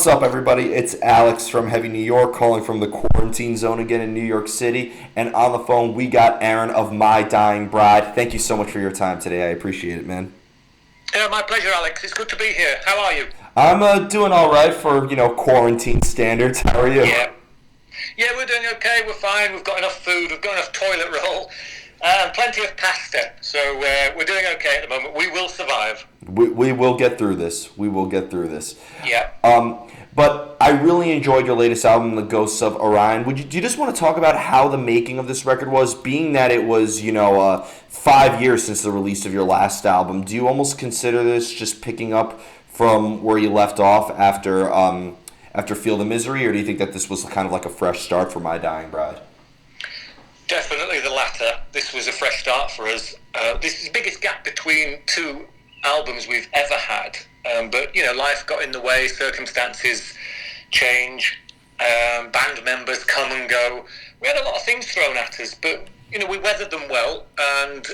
What's up, everybody? It's Alex from Heavy New York, calling from the quarantine zone again in New York City. And on the phone, we got Aaron of My Dying Bride. Thank you so much for your time today. I appreciate it, man. Yeah, my pleasure, Alex. It's good to be here. How are you? I'm doing all right for quarantine standards. How are you? Yeah, we're doing okay. We're fine. We've got enough food. We've got enough toilet roll, plenty of pasta. So we're doing okay at the moment. We will survive. We will get through this. We will get through this. Yeah. But I really enjoyed your latest album, The Ghosts of Orion. Do you just want to talk about how the making of this record was, being that it was 5 years since the release of your last album? Do you almost consider this just picking up from where you left off after Feel the Misery, or do you think that this was kind of like a fresh start for My Dying Bride? Definitely the latter. This was a fresh start for us. This is the biggest gap between two albums we've ever had. But life got in the way, circumstances change, band members come and go. We had a lot of things thrown at us, but we weathered them well, and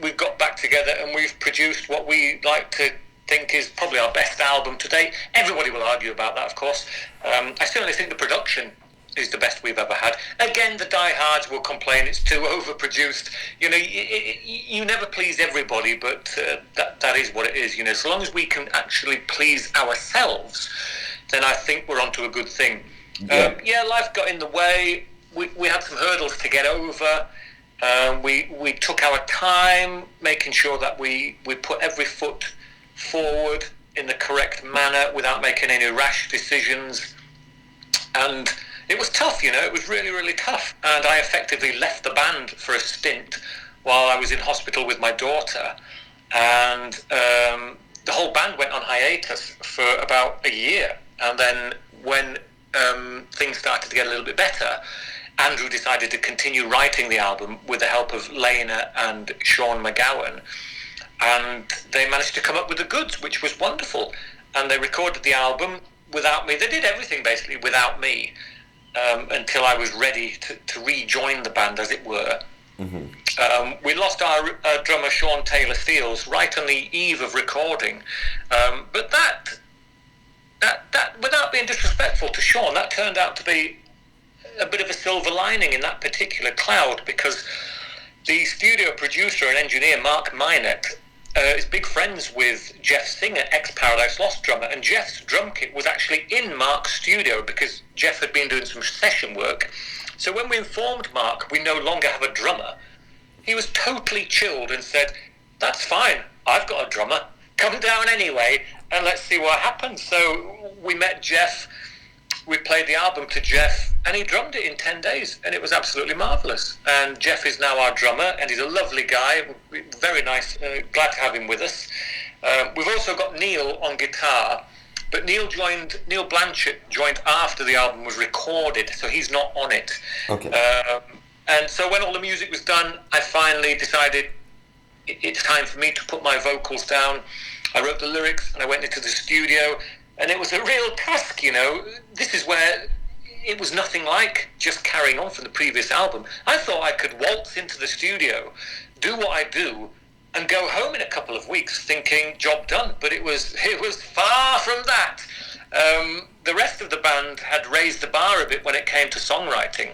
we've got back together and we've produced what we like to think is probably our best album to date. Everybody will argue about that, of course. I certainly think the production is the best we've ever had. Again, the diehards will complain it's too overproduced. You never please everybody, but that is what it is. So long as we can actually please ourselves, then I think we're onto a good thing. Life got in the way. We had some hurdles to get over. We took our time, making sure that we put every foot forward in the correct manner without making any rash decisions. And it was tough, it was really, really tough. And I effectively left the band for a stint while I was in hospital with my daughter. And the whole band went on hiatus for about a year. And then when things started to get a little bit better, Andrew decided to continue writing the album with the help of Lena and Sean McGowan. And they managed to come up with the goods, which was wonderful. And they recorded the album without me. They did everything basically without me. Until I was ready to rejoin the band, as it were. Mm-hmm. We lost our drummer Sean Taylor Steels right on the eve of recording, but that without being disrespectful to Sean, that turned out to be a bit of a silver lining in that particular cloud, because the studio producer and engineer Mark Minette is big friends with Jeff Singer, ex-Paradise Lost drummer, and Jeff's drum kit was actually in Mark's studio because Jeff had been doing some session work. So when we informed Mark we no longer have a drummer, he was totally chilled and said, "That's fine, I've got a drummer, come down anyway and let's see what happens." So we met Jeff, we played the album to Jeff, and he drummed it in 10 days, and it was absolutely marvellous. And Jeff is now our drummer, and he's a lovely guy, very nice, glad to have him with us. We've also got Neil on guitar, but Neil Blanchett joined after the album was recorded, so he's not on it. Okay. And so when all the music was done, I finally decided it's time for me to put my vocals down. I wrote the lyrics, and I went into the studio, and it was a real task, This is where it was nothing like just carrying on from the previous album. I thought I could waltz into the studio, do what I do, and go home in a couple of weeks thinking, job done. But it was far from that. The rest of the band had raised the bar a bit when it came to songwriting,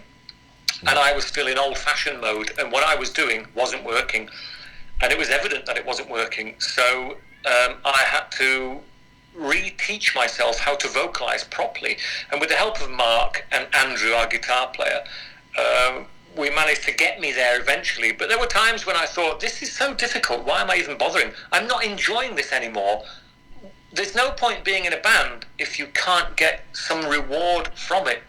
and I was still in old-fashioned mode, and what I was doing wasn't working. And it was evident that it wasn't working. So I had to reteach myself how to vocalize properly, and with the help of Mark and Andrew, our guitar player, we managed to get me there eventually. But there were times when I thought, this is so difficult, why am I even bothering? I'm not enjoying this anymore. There's no point being in a band if you can't get some reward from it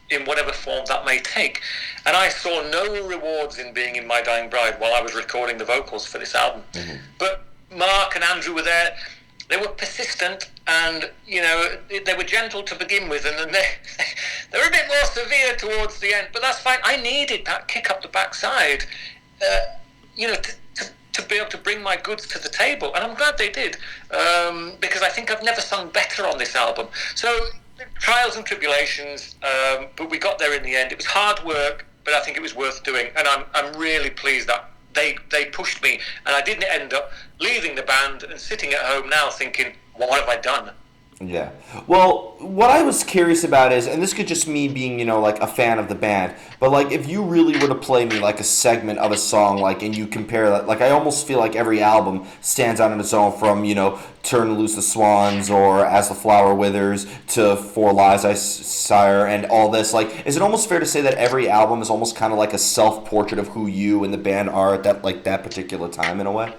in whatever form that may take. And I saw no rewards in being in My Dying Bride while I was recording the vocals for this album. Mm-hmm. But Mark and Andrew were there. They were persistent, and they were gentle to begin with, and then they were a bit more severe towards the end. But that's fine. I needed that kick up the backside, to be able to bring my goods to the table, and I'm glad they did, because I think I've never sung better on this album. So trials and tribulations, but we got there in the end. It was hard work, but I think it was worth doing, and I'm really pleased that they pushed me, and I didn't end up leaving the band and sitting at home now thinking, what have I done? Yeah. Well, what I was curious about is, and this could just me being, like a fan of the band, but like if you really were to play me like a segment of a song, like, and you compare that, like I almost feel like every album stands out on its own from, Turn Loose the Swans or As the Flower Withers to For Lies I Sire and all this. Like, is it almost fair to say that every album is almost kind of like a self-portrait of who you and the band are at that particular time in a way?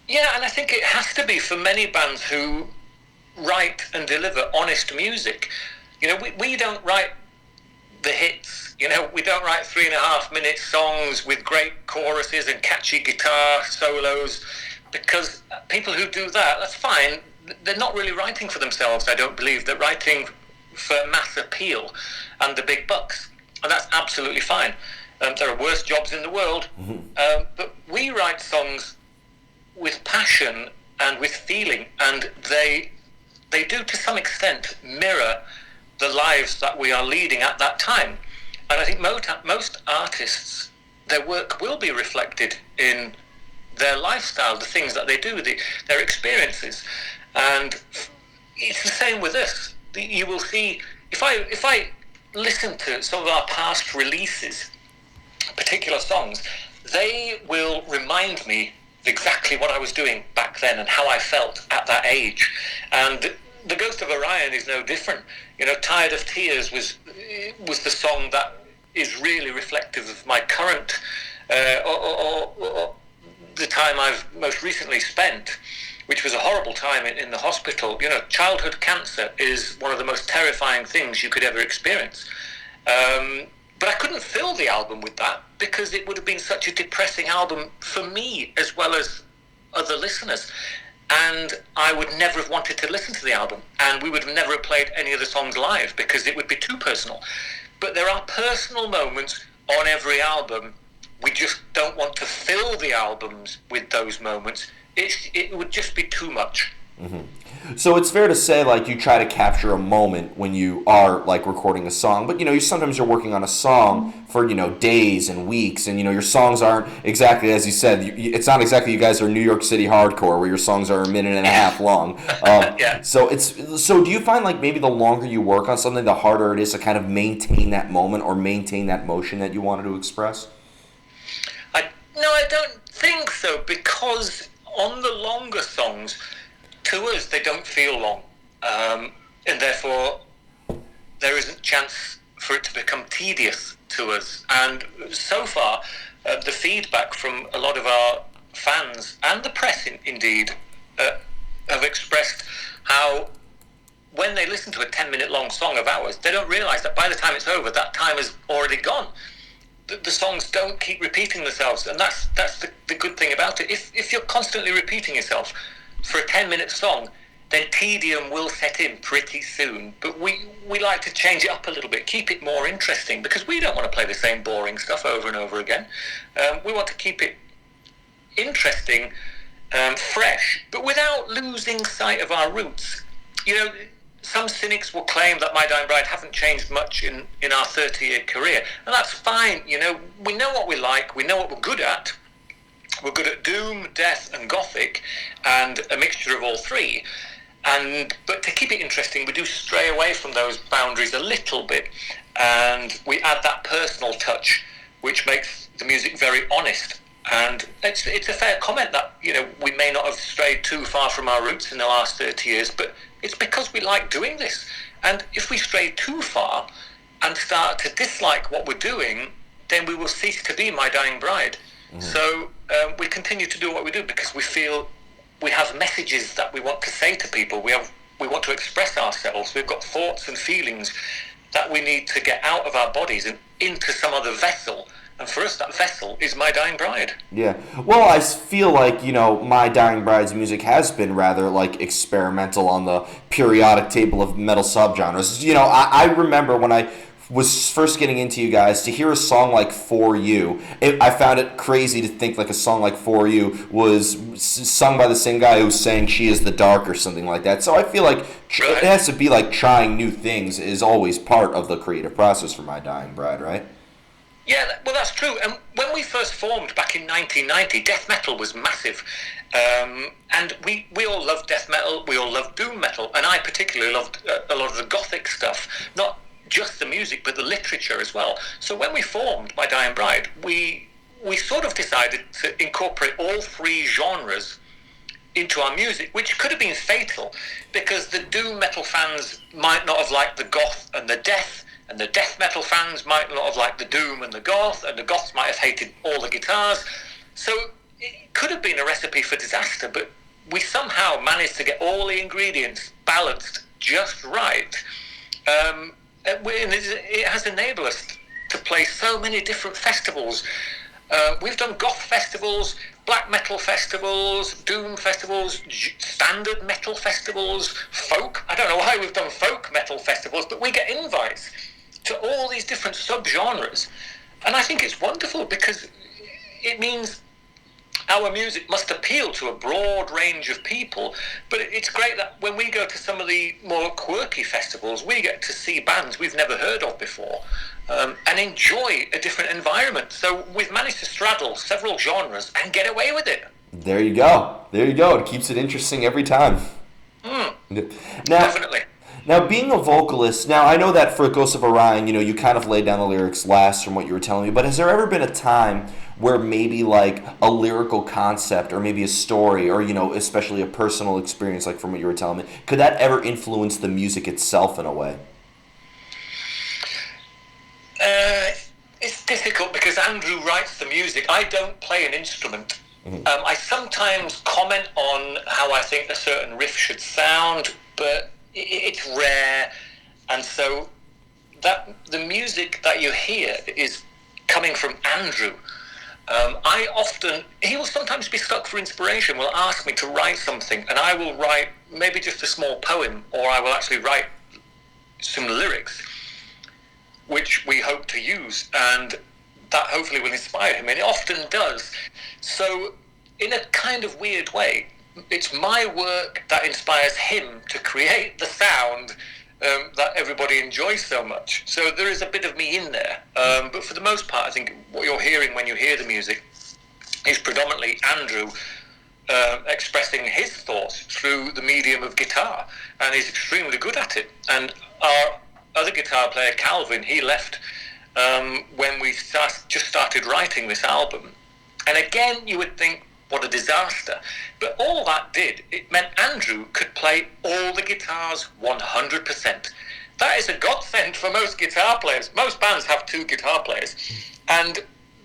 Yeah, and I think it has to be for many bands who write and deliver honest music. We don't write the hits. We don't write 3.5 minute songs with great choruses and catchy guitar solos, because people who do that, that's fine. They're not really writing for themselves, I don't believe. They're writing for mass appeal and the big bucks. And that's absolutely fine. There are worse jobs in the world. But we write songs with passion and with feeling, and they do to some extent mirror the lives that we are leading at that time. And I think most artists, their work will be reflected in their lifestyle, the things that they do, their experiences. And it's the same with us. You will see, if I listen to some of our past releases, particular songs, they will remind me exactly what I was doing back then and how I felt at that age. And the Ghost of Orion is no different. Tired of Tears was the song that is really reflective of my current or the time I've most recently spent, which was a horrible time in the hospital. Childhood cancer is one of the most terrifying things you could ever experience. But I couldn't fill the album with that because it would have been such a depressing album for me as well as other listeners. And I would never have wanted to listen to the album. And we would have never have played any of the songs live because it would be too personal. But there are personal moments on every album. We just don't want to fill the albums with those moments. It would just be too much. Mm-hmm. So it's fair to say, like, you try to capture a moment when you are, like, recording a song. But, sometimes you're working on a song for, days and weeks. And, your songs aren't exactly, as you said, it's not exactly you guys are New York City hardcore where your songs are a minute and a half long. Yeah. So do you find, like, maybe the longer you work on something, the harder it is to kind of maintain that moment or maintain that motion that you wanted to express? No, I don't think so, because on the longer songs, to us, they don't feel long, and therefore there isn't chance for it to become tedious to us. And so far, the feedback from a lot of our fans and the press, indeed, have expressed how when they listen to a 10-minute long song of ours, they don't realise that by the time it's over, that time has already gone. The songs don't keep repeating themselves, and that's the good thing about it. If you're constantly repeating yourself for a 10-minute song, then tedium will set in pretty soon. But we like to change it up a little bit, keep it more interesting, because we don't want to play the same boring stuff over and over again. We want to keep it interesting, fresh, but without losing sight of our roots. Some cynics will claim that My Dying Bride haven't changed much in our 30-year career, and that's fine. We know what we like, we know what we're good at. We're good at doom, death, and gothic, and a mixture of all three. But to keep it interesting, we do stray away from those boundaries a little bit, and we add that personal touch, which makes the music very honest. And it's a fair comment that we may not have strayed too far from our roots in the last 30 years, but it's because we like doing this. And if we stray too far and start to dislike what we're doing, then we will cease to be My Dying Bride. Mm-hmm. So we continue to do what we do because we feel we have messages that we want to say to people. We want to express ourselves. We've got thoughts and feelings that we need to get out of our bodies and into some other vessel. And for us, that vessel is My Dying Bride. Yeah. Well, I feel like, My Dying Bride's music has been rather, like, experimental on the periodic table of metal subgenres. I remember when I was first getting into you guys, to hear a song like For You, I found it crazy to think like a song like For You was sung by the same guy who sang She Is the Dark or something like that. So I feel like it has to be like trying new things is always part of the creative process for My Dying Bride, right? Yeah, well, that's true. And when we first formed back in 1990, death metal was massive. And we all loved death metal, we all loved doom metal, and I particularly loved a lot of the gothic stuff, not just the music, but the literature as well. So when we formed My Dying Bride, we sort of decided to incorporate all three genres into our music, which could have been fatal because the doom metal fans might not have liked the goth and the death metal fans might not have liked the doom and the goths might have hated all the guitars. So it could have been a recipe for disaster, but we somehow managed to get all the ingredients balanced just right. And it has enabled us to play so many different festivals. We've done goth festivals, black metal festivals, doom festivals, standard metal festivals, folk. I don't know why we've done folk metal festivals, but we get invites to all these different subgenres. And I think it's wonderful because it means our music must appeal to a broad range of people, but it's great that when we go to some of the more quirky festivals, we get to see bands we've never heard of before, and enjoy a different environment. So we've managed to straddle several genres and get away with it. There you go. There you go. It keeps it interesting every time. Now, Definitely. Now, being a vocalist, now I know that for Ghosts of Orion, you kind of laid down the lyrics last from what you were telling me, but has there ever been a time where maybe like a lyrical concept or maybe a story or, especially a personal experience, like from what you were telling me, could that ever influence the music itself in a way? It's difficult because Andrew writes the music. I don't play an instrument. I sometimes comment on how I think a certain riff should sound, but it's rare, and so that the music that you hear is coming from Andrew. He will sometimes be stuck for inspiration, will ask me to write something, and I will write maybe just a small poem, or I will actually write some lyrics, which we hope to use, and that hopefully will inspire him, and it often does. So, in a kind of weird way, it's my work that inspires him to create the sound that everybody enjoys so much. So there is a bit of me in there. But for the most part, I think what you're hearing when you hear the music is predominantly Andrew expressing his thoughts through the medium of guitar. And he's extremely good at it. And our other guitar player, Calvin, he left when we just started writing this album. And again, you would think, what a disaster. But all that did, it meant Andrew could play all the guitars 100%. That is a godsend for most guitar players. Most bands have two guitar players. And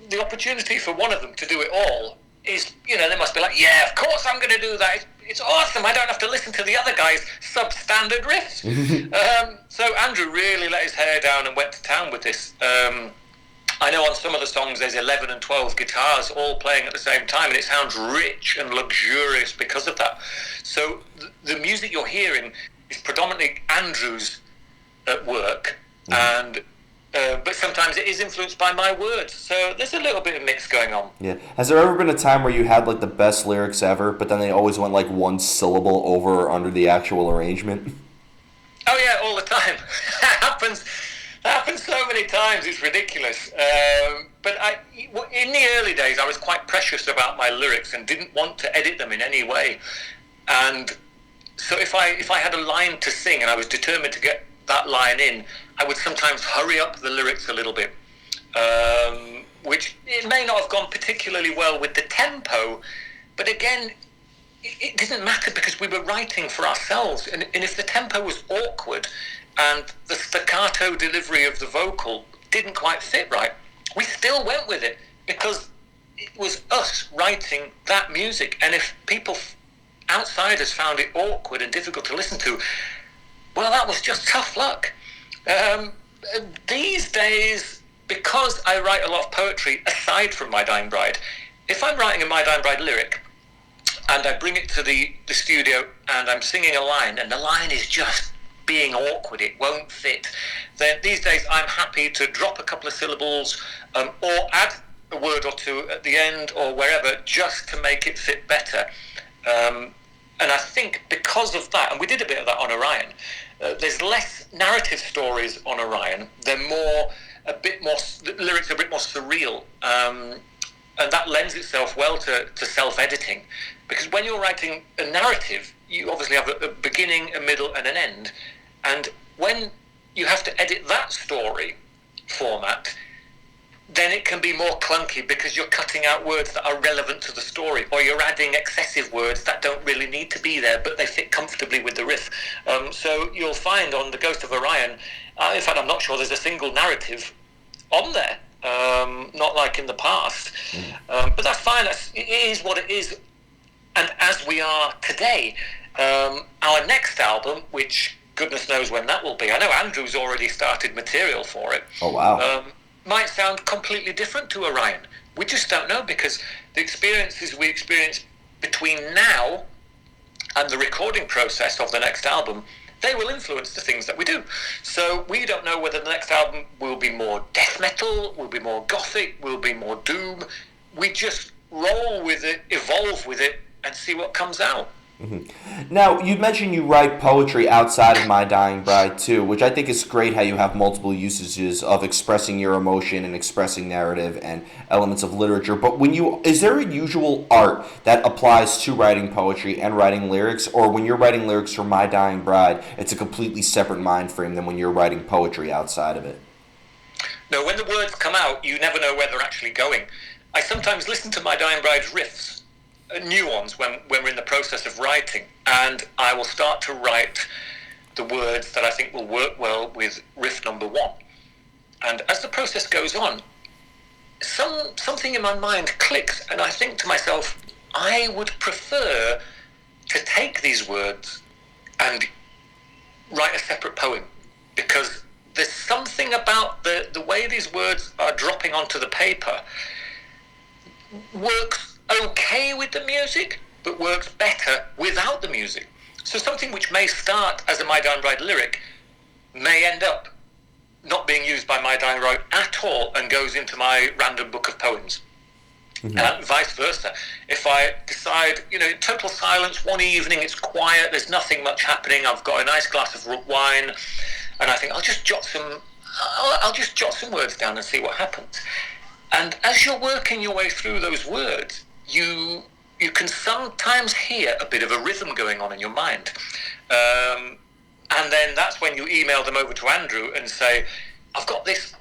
the opportunity for one of them to do it all is, they must be like, yeah, of course I'm going to do that. It's awesome. I don't have to listen to the other guy's substandard riffs. So Andrew really let his hair down and went to town with this. I know on some of the songs there's 11 and 12 guitars all playing at the same time, and it sounds rich and luxurious because of that. So the music you're hearing is predominantly Andrew's work, and but sometimes it is influenced by my words. So there's a little bit of mix going on. Yeah. Has there ever been a time where you had like the best lyrics ever, but then they always went like one syllable over or under the actual arrangement? Oh yeah, all the time. That happens so many times, it's ridiculous. But in the early days, I was quite precious about my lyrics and didn't want to edit them in any way. And so if I had a line to sing and I was determined to get that line in, I would sometimes hurry up the lyrics a little bit, which it may not have gone particularly well with the tempo, but again, it didn't matter because we were writing for ourselves. And if the tempo was awkward, and the staccato delivery of the vocal didn't quite fit right, we still went with it because it was us writing that music. And if people, outsiders, found it awkward and difficult to listen to, well, that was just tough luck. These days, because I write a lot of poetry aside from My Dying Bride, if I'm writing a My Dying Bride lyric and I bring it to the studio and I'm singing a line and the line is just being awkward, it won't fit, then these days I'm happy to drop a couple of syllables or add a word or two at the end or wherever just to make it fit better. And I think because of that, and we did a bit of that on Orion, there's less narrative stories on Orion. They're more a bit more, the lyrics are a bit more surreal. And that lends itself well to self-editing, because when you're writing a narrative, you obviously have a beginning, a middle, and an end. And when you have to edit that story format, then it can be more clunky because you're cutting out words that are relevant to the story, or you're adding excessive words that don't really need to be there, but they fit comfortably with the riff. So you'll find on the Ghost of Orion, in fact, I'm not sure there's a single narrative on there, not like in the past. But that's fine. It is what it is. And as we are today, our next album, which goodness knows when that will be. I know Andrew's already started material for it. Oh, wow. Might sound completely different to Orion. We just don't know, because the experiences we experience between now and the recording process of the next album, they will influence the things that we do. So we don't know whether the next album will be more death metal, will be more gothic, will be more doom. We just roll with it, evolve with it, and see what comes out. Mm-hmm. Now, you mentioned you write poetry outside of My Dying Bride too, which I think is great how you have multiple usages of expressing your emotion and expressing narrative and elements of literature. But is there a usual art that applies to writing poetry and writing lyrics, or when you're writing lyrics for My Dying Bride, it's a completely separate mind frame than when you're writing poetry outside of it? No, when the words come out, you never know where they're actually going. I sometimes listen to My Dying Bride's riffs, new ones, when we're in the process of writing, and I will start to write the words that I think will work well with riff number one. And as the process goes on, something in my mind clicks, and I think to myself, I would prefer to take these words and write a separate poem, because there's something about the way these words are dropping onto the paper works okay with the music, but works better without the music. So something which may start as a My Dying Bride lyric may end up not being used by My Dying Bride at all and goes into my random book of poems. Mm-hmm. And vice versa. If I decide, total silence, one evening, it's quiet, there's nothing much happening, I've got a nice glass of wine, and I think I'll just jot some words down and see what happens. And as you're working your way through those words, you can sometimes hear a bit of a rhythm going on in your mind. And then that's when you email them over to Andrew and say, I've got this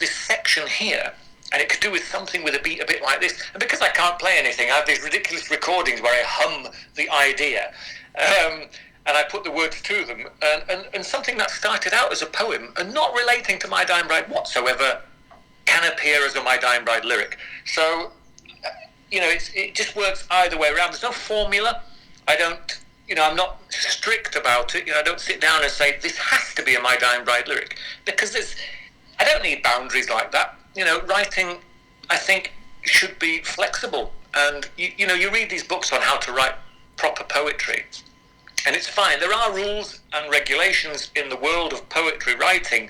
section here, and it could do with something with a beat a bit like this. And because I can't play anything, I have these ridiculous recordings where I hum the idea. And I put the words to them. And something that started out as a poem and not relating to My Dying Bride whatsoever can appear as a My Dying Bride lyric. So, it just works either way around. There's no formula. I'm not strict about it. I don't sit down and say, this has to be a My Dying Bride lyric, because I don't need boundaries like that. Writing, I think, should be flexible. And, you read these books on how to write proper poetry, and it's fine. There are rules and regulations in the world of poetry writing,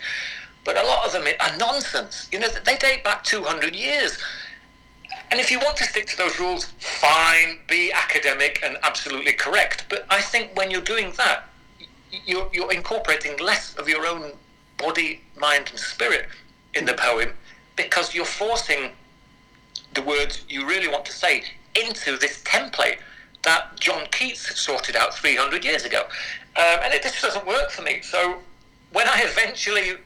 but a lot of them are nonsense. They date back 200 years. And if you want to stick to those rules, fine, be academic and absolutely correct. But I think when you're doing that, you're incorporating less of your own body, mind, and spirit in the poem, because you're forcing the words you really want to say into this template that John Keats sorted out 300 years ago. And it just doesn't work for me. So when I eventually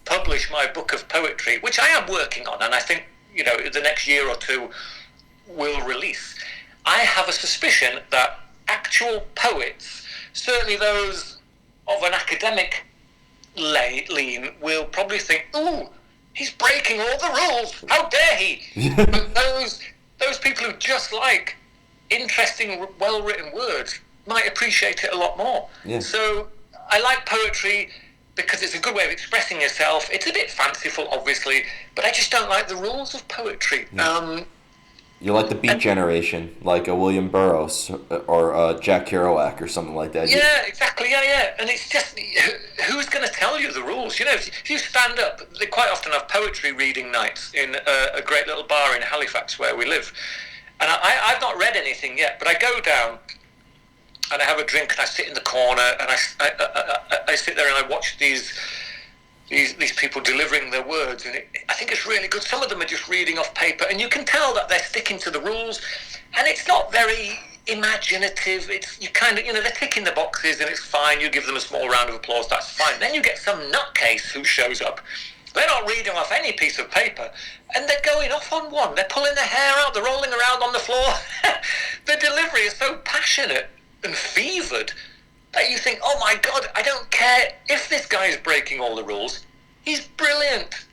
publish my book of poetry, which I am working on, and I think the next year or two will release, I have a suspicion that actual poets, certainly those of an academic lean, will probably think, ooh, he's breaking all the rules, how dare he? But those people who just like interesting, well-written words might appreciate it a lot more. Yeah. So I like poetry because it's a good way of expressing yourself. It's a bit fanciful, obviously, but I just don't like the rules of poetry. Yeah. You like the Beat Generation, like a William Burroughs or Jack Kerouac or something like that. Yeah, exactly, yeah. And it's just, who's going to tell you the rules? If you stand up, they quite often have poetry reading nights in a great little bar in Halifax where we live. And I've not read anything yet, but I go down and I have a drink and I sit in the corner and I sit there and I watch these these people delivering their words, and I think it's really good. Some of them are just reading off paper, and you can tell that they're sticking to the rules, and it's not very imaginative. It's you kind of, they're ticking the boxes, and it's fine. You give them a small round of applause, that's fine. Then you get some nutcase who shows up. They're not reading off any piece of paper, and they're going off on one. They're pulling their hair out, they're rolling around on the floor. The delivery is so passionate and fevered that you think, oh my God, I don't care if this guy is breaking all the rules. He's brilliant.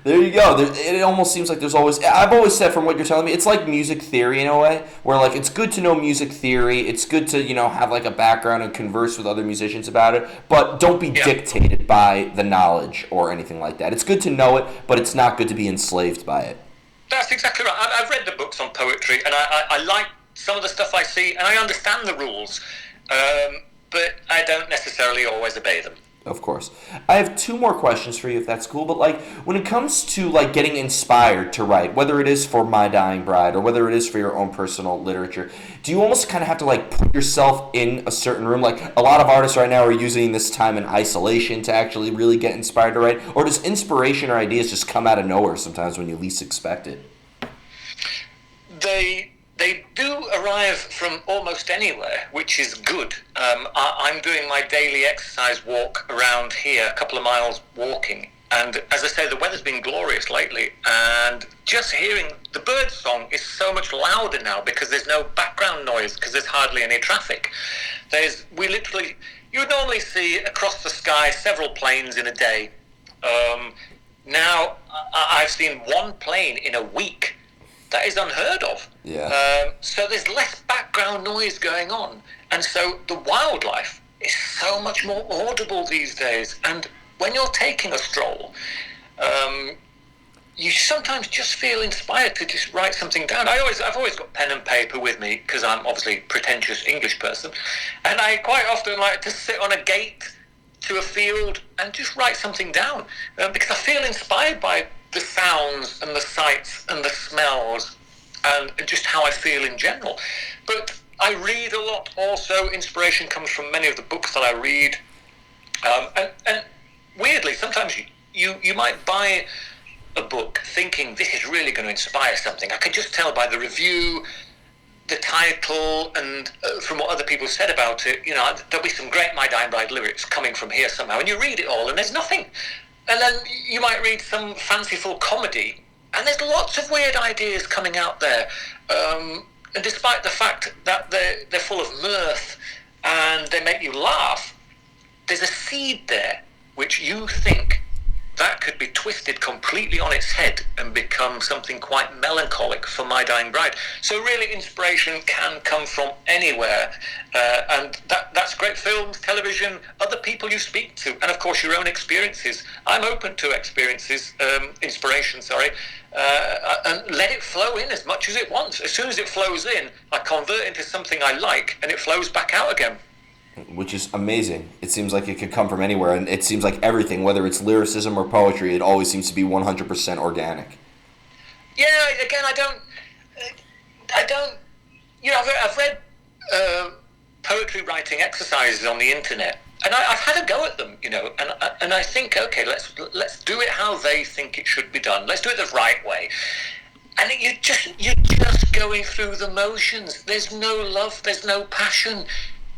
There you go. It almost seems like there's always... I've always said from what you're telling me, it's like music theory in a way, where like it's good to know music theory, it's good to, have like a background and converse with other musicians about it, but don't be dictated by the knowledge or anything like that. It's good to know it, but it's not good to be enslaved by it. That's exactly right. I've read the books on poetry, and I like some of the stuff I see, and I understand the rules. But I don't necessarily always obey them. Of course. I have two more questions for you, if that's cool. But like, when it comes to like getting inspired to write, whether it is for My Dying Bride or whether it is for your own personal literature, do you almost kind of have to like put yourself in a certain room? Like a lot of artists right now are using this time in isolation to actually really get inspired to write. Or does inspiration or ideas just come out of nowhere sometimes when you least expect it? They do arrive from almost anywhere, which is good. I'm doing my daily exercise walk around here, a couple of miles walking. And as I say, the weather's been glorious lately. And just hearing the bird song is so much louder now because there's no background noise, because there's hardly any traffic. You would normally see across the sky several planes in a day. Now, I've seen one plane in a week. That is unheard of. Yeah. So there's less background noise going on. And so the wildlife is so much more audible these days. And when you're taking a stroll, you sometimes just feel inspired to just write something down. I've always got pen and paper with me because I'm obviously a pretentious English person. And I quite often like to sit on a gate to a field and just write something down because I feel inspired by the sounds and the sights and the smells and just how I feel in general. But I read a lot also. Inspiration comes from many of the books that I read. And weirdly, sometimes you might buy a book thinking this is really going to inspire something. I can just tell by the review, the title, and from what other people said about it, there'll be some great My Dying Bride lyrics coming from here somehow. And you read it all and there's nothing. And then you might read some fanciful comedy, and there's lots of weird ideas coming out there. And despite the fact that they're full of mirth and they make you laugh, there's a seed there which you think that could be twisted completely on its head and become something quite melancholic for My Dying Bride. So really, inspiration can come from anywhere, and that's great. Films, television, other people you speak to, and of course your own experiences. I'm open to inspiration, and let it flow in as much as it wants. As soon as it flows in, I convert into something I like, and it flows back out again. Which is amazing. It seems like it could come from anywhere, and it seems like everything, whether it's lyricism or poetry, it always seems to be 100% organic. Yeah, again, I don't. I've read poetry writing exercises on the internet, and I've had a go at them, and I think, okay, let's do it how they think it should be done. Let's do it the right way. And you're just going through the motions. There's no love. There's no passion.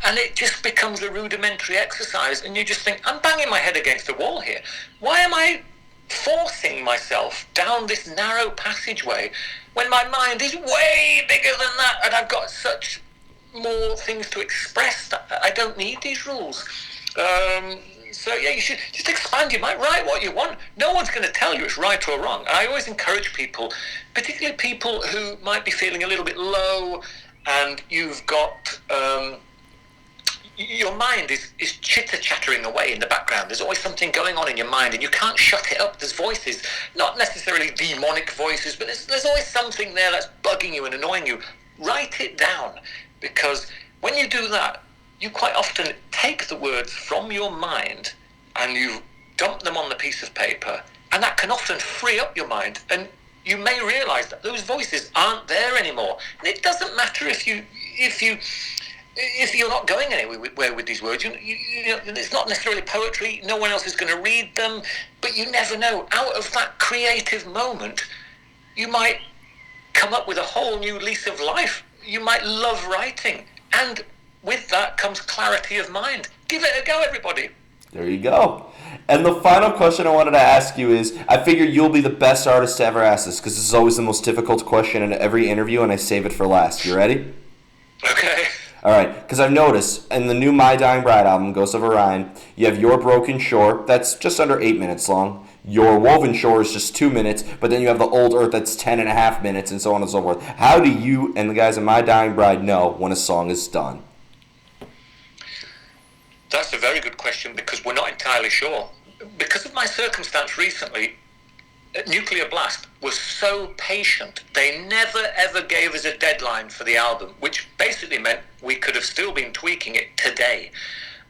And it just becomes a rudimentary exercise, and you just think, I'm banging my head against the wall here. Why am I forcing myself down this narrow passageway when my mind is way bigger than that, and I've got such more things to express that I don't need these rules? So yeah, you should just expand your mind. Write what you want. No one's going to tell you it's right or wrong. And I always encourage people, particularly people who might be feeling a little bit low, and you've got... your mind is chitter-chattering away in the background. There's always something going on in your mind, and you can't shut it up. There's voices, not necessarily demonic voices, but there's always something there that's bugging you and annoying you. Write it down, because when you do that, you quite often take the words from your mind and you dump them on the piece of paper, and that can often free up your mind, and you may realize that those voices aren't there anymore. And it doesn't matter if you if you're not going anywhere with these words, it's not necessarily poetry. No one else is going to read them, but you never know. Out of that creative moment, you might come up with a whole new lease of life. You might love writing, and with that comes clarity of mind. Give it a go, everybody. There you go. And the final question I wanted to ask you is, I figure you'll be the best artist to ever ask this, because this is always the most difficult question in every interview, and I save it for last. You ready? Okay. All right, because I've noticed in the new My Dying Bride album, Ghosts of Orion, you have Your Broken Shore, that's just under 8 minutes long. Your Woven Shore is just 2 minutes, but then you have the Old Earth that's 10.5 minutes, and so on and so forth. How do you and the guys in My Dying Bride know when a song is done? That's a very good question, because we're not entirely sure. Because of my circumstance recently, Nuclear Blast was so patient. They never ever gave us a deadline for the album, which basically meant we could have still been tweaking it today.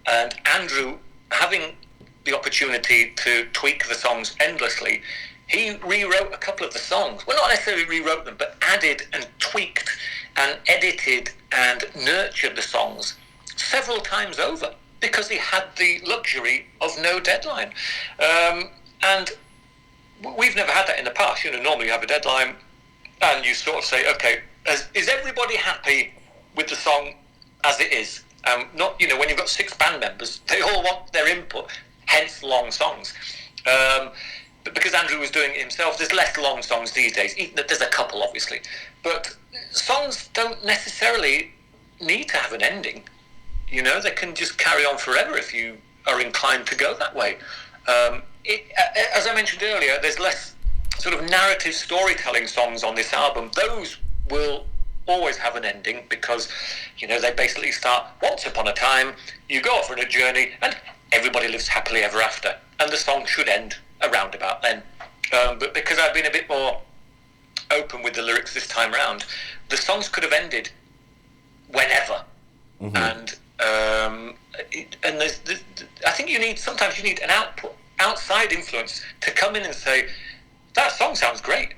And Andrew, having the opportunity to tweak the songs endlessly, he rewrote a couple of the songs. Well, not necessarily rewrote them, but added and tweaked and edited and nurtured the songs several times over, because he had the luxury of no deadline. And we've never had that in the past. Normally you have a deadline and you sort of say, okay, is everybody happy with the song as it is? Not, when you've got 6 band members, they all want their input, hence long songs. But because Andrew was doing it himself, there's less long songs these days. There's a couple, obviously. But songs don't necessarily need to have an ending. They can just carry on forever if you are inclined to go that way. As I mentioned earlier, there's less sort of narrative storytelling songs on this album. Those will always have an ending, because, they basically start, once upon a time, you go off on a journey, and everybody lives happily ever after. And the song should end around about then. But because I've been a bit more open with the lyrics this time round, the songs could have ended whenever. Mm-hmm. And I think sometimes you need an outside influence to come in and say, that song sounds great.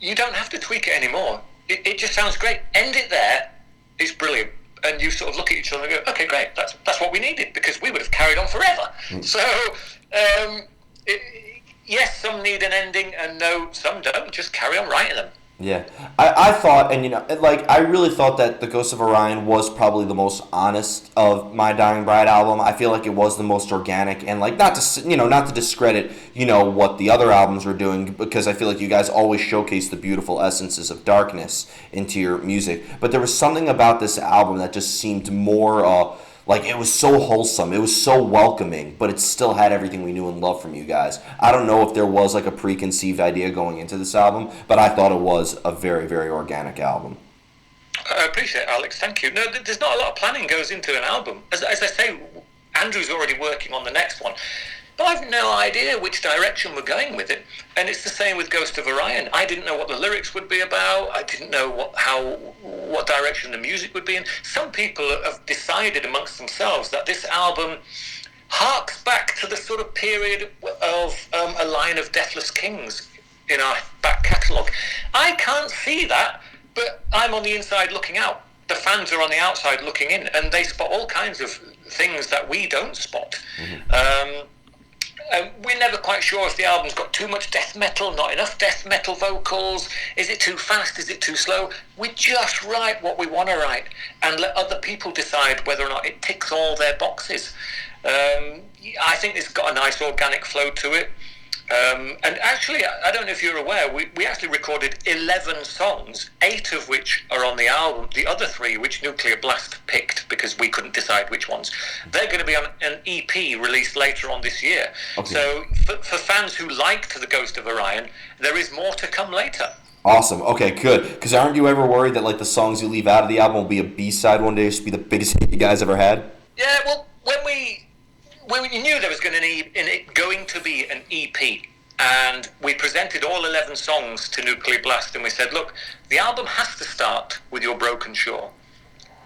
You don't have to tweak it anymore. It just sounds great. End it there. It's brilliant. And you sort of look at each other and go, okay, great. That's what we needed, because we would have carried on forever. Mm. So, yes, some need an ending, and no, some don't. Just carry on writing them. Yeah, I thought, and I really thought that the Ghost of Orion was probably the most honest of My Dying Bride album. I feel like it was the most organic, and not to discredit what the other albums were doing, because I feel like you guys always showcase the beautiful essences of darkness into your music. But there was something about this album that just seemed more it was so wholesome, it was so welcoming, but it still had everything we knew and loved from you guys. I don't know if there was a preconceived idea going into this album, but I thought it was a very, very organic album. I appreciate it, Alex. Thank you. No, there's not a lot of planning goes into an album. As I say, Andrew's already working on the next one. But I've no idea which direction we're going with it. And it's the same with Ghost of Orion. I didn't know what the lyrics would be about. I didn't know what direction the music would be in. Some people have decided amongst themselves that this album harks back to the sort of period of a line of Deathless Kings in our back catalogue. I can't see that, but I'm on the inside looking out. The fans are on the outside looking in, and they spot all kinds of things that we don't spot. Mm-hmm. We're never quite sure if the album's got too much death metal, not enough death metal vocals. Is it too fast? Is it too slow? We just write what we want to write and let other people decide whether or not it ticks all their boxes. I think it's got a nice organic flow to it. And actually, I don't know if you're aware, we actually recorded 11 songs, 8 of which are on the album. The other 3, which Nuclear Blast picked because we couldn't decide which ones, they're going to be on an EP released later on this year. Okay. So for fans who liked The Ghost of Orion, there is more to come later. Awesome. Okay, good. Because aren't you ever worried that the songs you leave out of the album will be a B-side one day, just be the biggest hit you guys ever had? Yeah, well, when we knew there was going to be an EP, and we presented all 11 songs to Nuclear Blast, and we said, look, the album has to start with Your Broken Shore.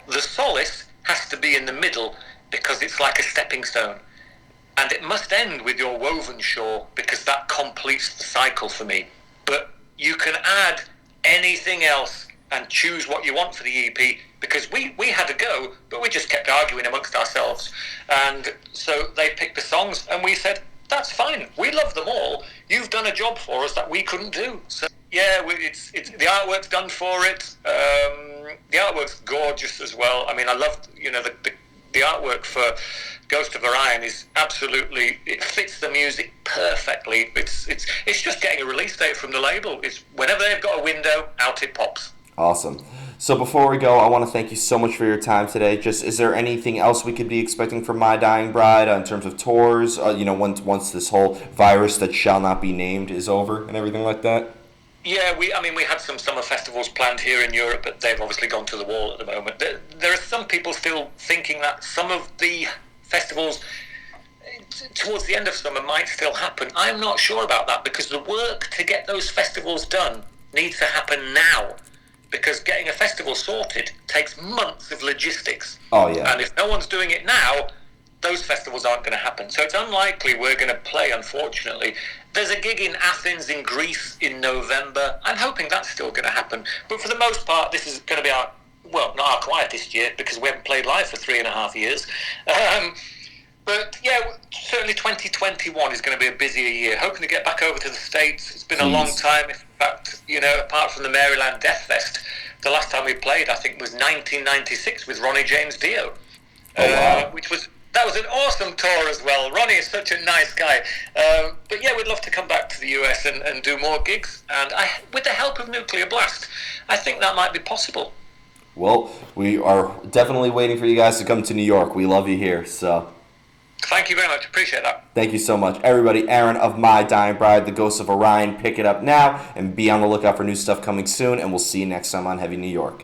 The solace has to be in the middle, because it's like a stepping stone. And it must end with Your Woven Shore, because that completes the cycle for me. But you can add anything else and choose what you want for the EP, because we had a go, but we just kept arguing amongst ourselves. And so they picked the songs, and we said, that's fine. We love them all. You've done a job for us that we couldn't do. So yeah, it's the artwork's done for it. The artwork's gorgeous as well. I mean, I loved, the artwork for Ghost of Orion is absolutely, it fits the music perfectly. It's just getting a release date from the label. It's whenever they've got a window, out it pops. Awesome. So before we go, I want to thank you so much for your time today. Just, is there anything else we could be expecting from My Dying Bride in terms of tours? Once this whole virus that shall not be named is over and everything like that. Yeah, we had some summer festivals planned here in Europe, but they've obviously gone to the wall at the moment. There are some people still thinking that some of the festivals towards the end of summer might still happen. I'm not sure about that, because the work to get those festivals done needs to happen now. Because getting a festival sorted takes months of logistics. Oh, yeah. And if no one's doing it now, those festivals aren't going to happen. So it's unlikely we're going to play, unfortunately. There's a gig in Athens in Greece in November. I'm hoping that's still going to happen. But for the most part, this is going to be not our quietest year, because we haven't played live for 3.5 years. But yeah, certainly 2021 is going to be a busier year. Hoping to get back over to the States. It's been a long time. In fact, apart from the Maryland Death Fest, the last time we played, I think, was 1996 with Ronnie James Dio. Wow. That was an awesome tour as well. Ronnie is such a nice guy. But yeah, we'd love to come back to the US and do more gigs. And with the help of Nuclear Blast, I think that might be possible. Well, we are definitely waiting for you guys to come to New York. We love you here, so... Thank you very much. Appreciate that. Thank you so much. Everybody, Aaron of My Dying Bride, The Ghosts of Orion, pick it up now and be on the lookout for new stuff coming soon, and we'll see you next time on Heavy New York.